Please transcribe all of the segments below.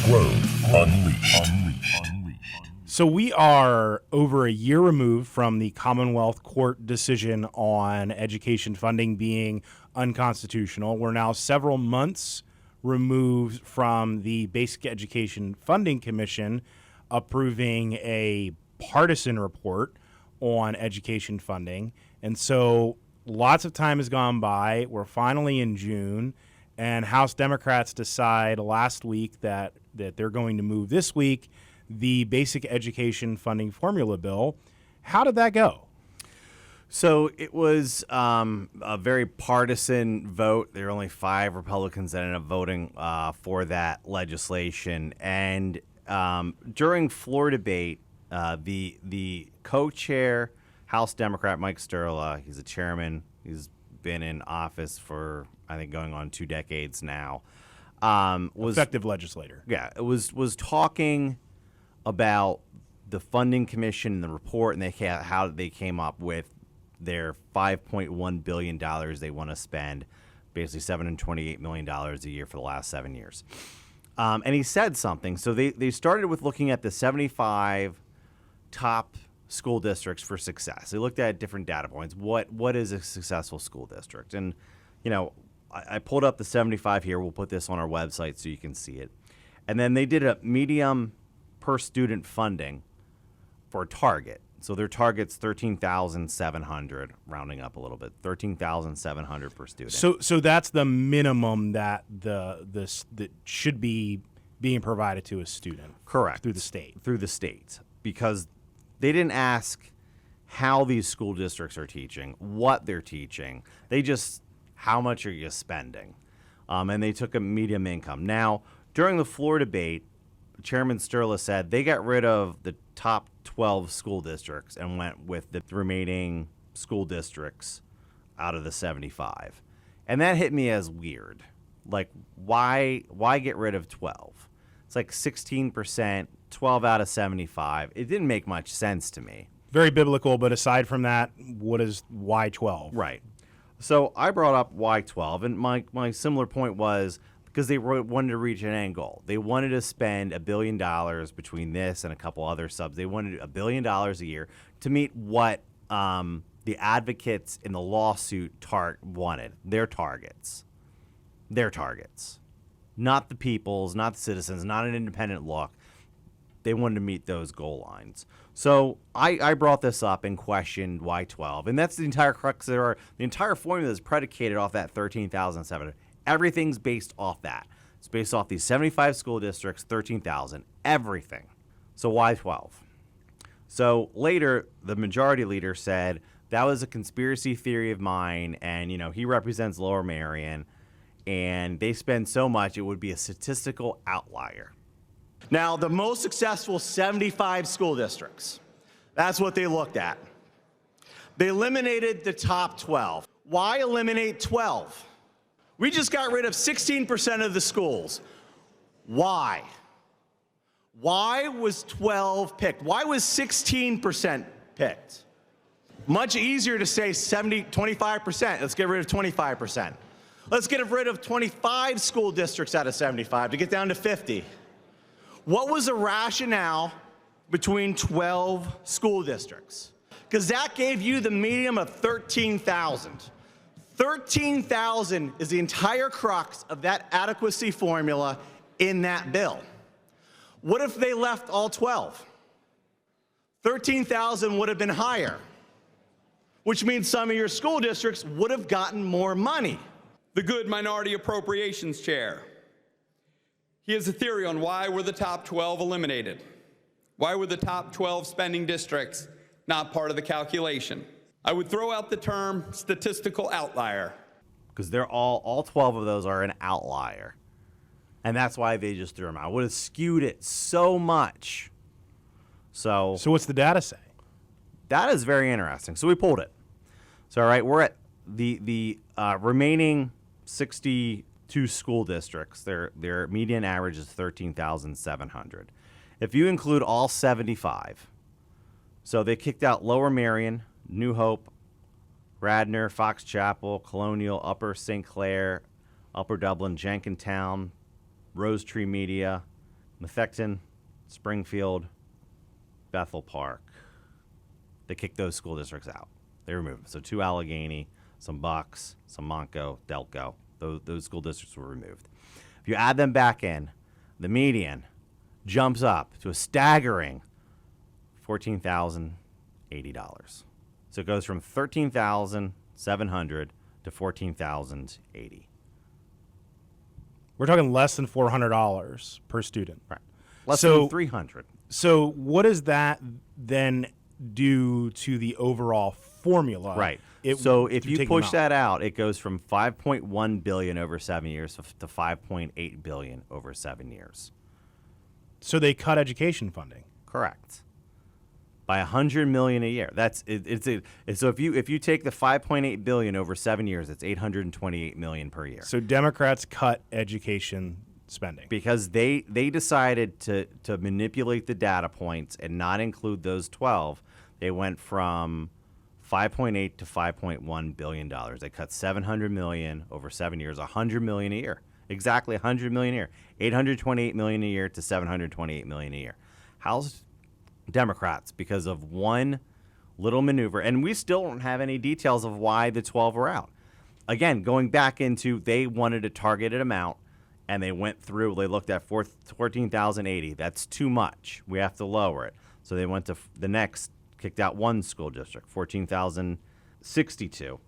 Growth Unleashed. So we are over a year removed from the Commonwealth Court decision on education funding being unconstitutional. We're now several months removed from the Basic Education Funding Commission approving a partisan report on education funding. And so lots of time has gone by. We're finally in June, and House Democrats decide last week that they're going to move this week the Basic Education Funding Formula Bill. How did that go? So it was a very partisan vote. There were only 5 Republicans that ended up voting for that legislation. And during floor debate, the co-chair, House Democrat Mike Sterla, he's a chairman. He's been in office for, I think, going on 2 decades now. Was effective legislator. Yeah, it was talking about the funding commission and the report, and how they came up with their $5.1 billion they want to spend, basically $728 million a year for the last 7 years. And he said something. So they started with looking at the 75 top school districts for success. They looked at different data points. What is a successful school district? And, you know, I pulled up the 75 here. We'll put this on our website so you can see it. And then they did a medium per student funding for target. So their target's $13,700, rounding up a little bit, $13,700 per student. So that's the minimum that that should be being provided to a student. Correct. Through the state. Through the state, because they didn't ask how these school districts are teaching, what they're teaching. They just, how much are you spending? And they took a medium income. Now, during the floor debate, Chairman Sterla said they got rid of the top 12 school districts and went with the remaining school districts out of the 75. And that hit me as weird. Like, why get rid of 12? It's like 16%, 12 out of 75. It didn't make much sense to me. Very biblical, but aside from that, why 12? Right. So I brought up why 12, and my similar point was because they wanted to reach an end goal. They wanted to spend $1 billion between this and a couple other subs. They wanted $1 billion a year to meet what the advocates in the lawsuit wanted, their targets. Not the people's, not the citizens, not an independent look. They wanted to meet those goal lines. So I brought this up and questioned why 12. And that's the entire crux there. The entire formula is predicated off that $13,700. Everything's based off that. It's based off these 75 school districts, 13,000, everything. So why 12? So later, the majority leader said that was a conspiracy theory of mine, and he represents Lower Merion, and they spend so much it would be a statistical outlier. Now, the most successful 75 school districts, that's what they looked at. They eliminated the top 12. Why eliminate 12? We just got rid of 16% of the schools. Why? Why was 12 picked? Why was 16% picked? Much easier to say 25%. Let's get rid of 25%. Let's get rid of 25 school districts out of 75 to get down to 50. What was the rationale between 12 school districts? Because that gave you the medium of 13,000. 13,000 is the entire crux of that adequacy formula in that bill. What if they left all 12? 13,000 would have been higher, which means some of your school districts would have gotten more money. The good minority appropriations chair. He has a theory on why were the top 12 eliminated. Why were the top 12 spending districts not part of the calculation? I would throw out the term statistical outlier. Because they're all 12 of those are an outlier. And that's why they just threw them out. Would have skewed it so much. So what's the data say? That is very interesting. So we pulled it. So, all right, we're at the remaining 62 school districts. Their median average is 13,700. If you include all 75, so they kicked out Lower Merion, New Hope, Radnor, Fox Chapel, Colonial, Upper St. Clair, Upper Dublin, Jenkintown, Rose Tree Media, Methacton, Springfield, Bethel Park. They kicked those school districts out. They removed them. So 2 Allegheny, some Bucks, some Montco, Delco. Those school districts were removed. If you add them back in, the median jumps up to a staggering $14,080. So it goes from $13,700 to $14,080. We're talking less than $400 per student. Right. Less So- than $300. So what does that then do to the overall formula? Right. So if to you take push them out? that out, it goes from $5.1 billion over 7 years to $5.8 billion over 7 years. So they cut education funding. Correct. By $100 million a year. So if you take the $5.8 billion over 7 years, it's $828 million per year. So Democrats cut education spending. Because they decided to manipulate the data points and not include those 12, they went from 5.8 to 5.1 billion dollars. They cut 700 million over 7 years, 100 million a year. Exactly 100 million a year. 828 million a year to 728 million a year. How's Democrats, because of one little maneuver, and we still don't have any details of why the 12 were out. Again, going back into, they wanted a targeted amount, and they went through, they looked at 14,080. That's too much. We have to lower it. So they went to the next, kicked out one school district, 14,062.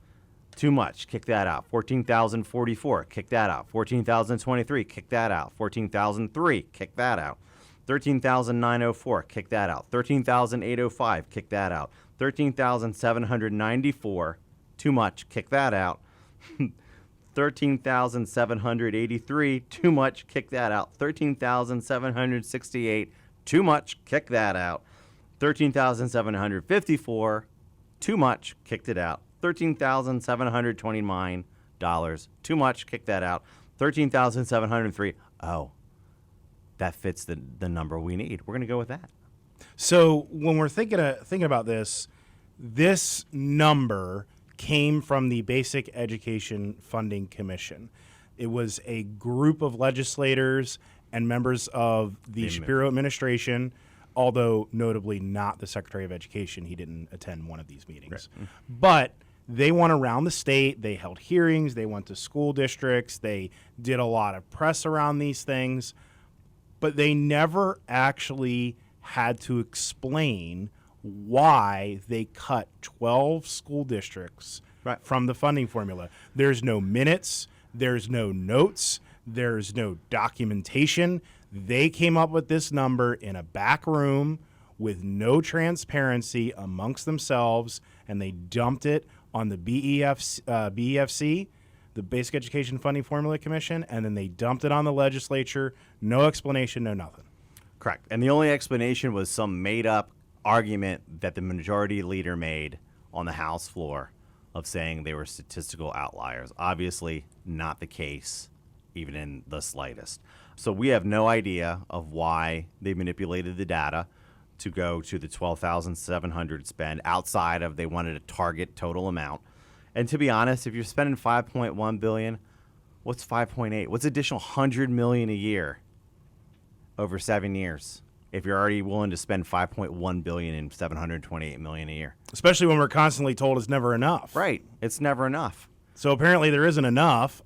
Too much. Kick that out. 14,044. Kick that out. 14,023. Kick that out. 14,003. Kick that out. 13,904. Kick that out. 13,805. Kick that out. 13,794. Too much. Kick that out. 13,783. Too much. Kick that out. 13,768. Too much. Kick that out. 13,754. Too much. Kicked it out. $13,729. Too much. Kick that out. 13,703. Oh, that fits the number we need. We're going to go with that. So when we're thinking about this number came from the Basic Education Funding Commission. It was a group of legislators and members of the Shapiro administration, although notably not the Secretary of Education. He didn't attend one of these meetings. Right. But they went around the state. They held hearings. They went to school districts. They did a lot of press around these things. But they never actually had to explain why they cut 12 school districts from the funding formula. There's no minutes. There's no notes. There's no documentation. They came up with this number in a back room with no transparency amongst themselves, and they dumped it on the BEFC, the Basic Education Funding Formula Commission, and then they dumped it on the legislature. No explanation, no nothing. Correct. And the only explanation was some made-up argument that the majority leader made on the House floor of saying they were statistical outliers. Obviously not the case, even in the slightest. So we have no idea of why they manipulated the data to go to the 12,700 spend outside of they wanted a target total amount. And to be honest, if you're spending $5.1 billion, what's 5.8? What's additional $100 million a year over 7 years? If you're already willing to spend $5.1 billion and $728 million a year, especially when we're constantly told it's never enough. Right, it's never enough. So apparently there isn't enough.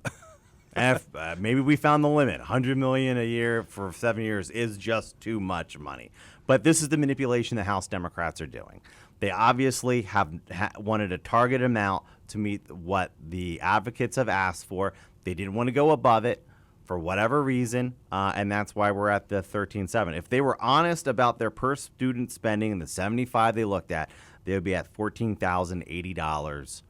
And if, maybe we found the limit. $100 million a year for 7 years is just too much money. But this is the manipulation the House Democrats are doing. They obviously have wanted a target amount to meet what the advocates have asked for. They didn't want to go above it for whatever reason, and that's why we're at the 13.7. If they were honest about their per student spending and the 75 they looked at, they would be at $14,080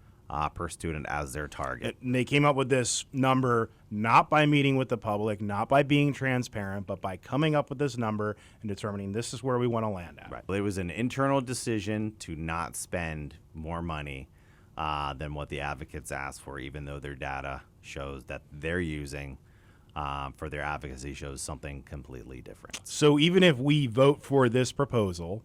per student as their target. And they came up with this number not by meeting with the public, not by being transparent, but by coming up with this number and determining this is where we want to land at. Right. It was an internal decision to not spend more money than what the advocates asked for, even though their data shows that they're using for their advocacy shows something completely different. So even if we vote for this proposal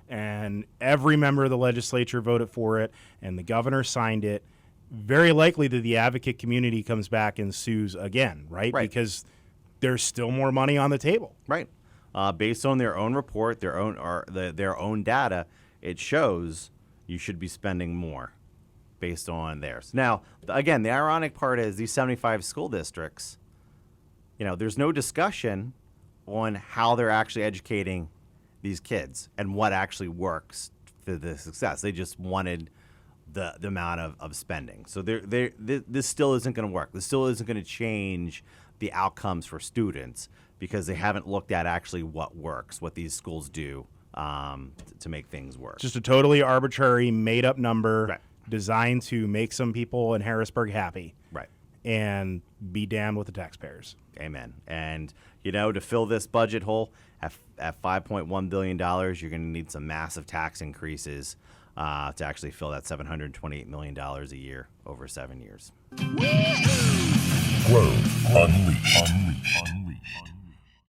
and every member of the legislature voted for it and the governor signed it, very likely that the advocate community comes back and sues again, right? Because there's still more money on the table. Right. based on their own report, their own data, it shows you should be spending more based on theirs. Now, again, the ironic part is these 75 school districts, there's no discussion on how they're actually educating these kids and what actually works for the success. They just wanted the amount of spending. So this still isn't going to work. This still isn't going to change the outcomes for students because they haven't looked at actually what works, what these schools do to make things work. Just a totally arbitrary, made-up number Right. designed to make some people in Harrisburg happy. Right. And be damned with the taxpayers. Amen. And, to fill this budget hole at $5.1 billion, you're going to need some massive tax increases to actually fill that $728 million a year over 7 years. Growth Unleashed.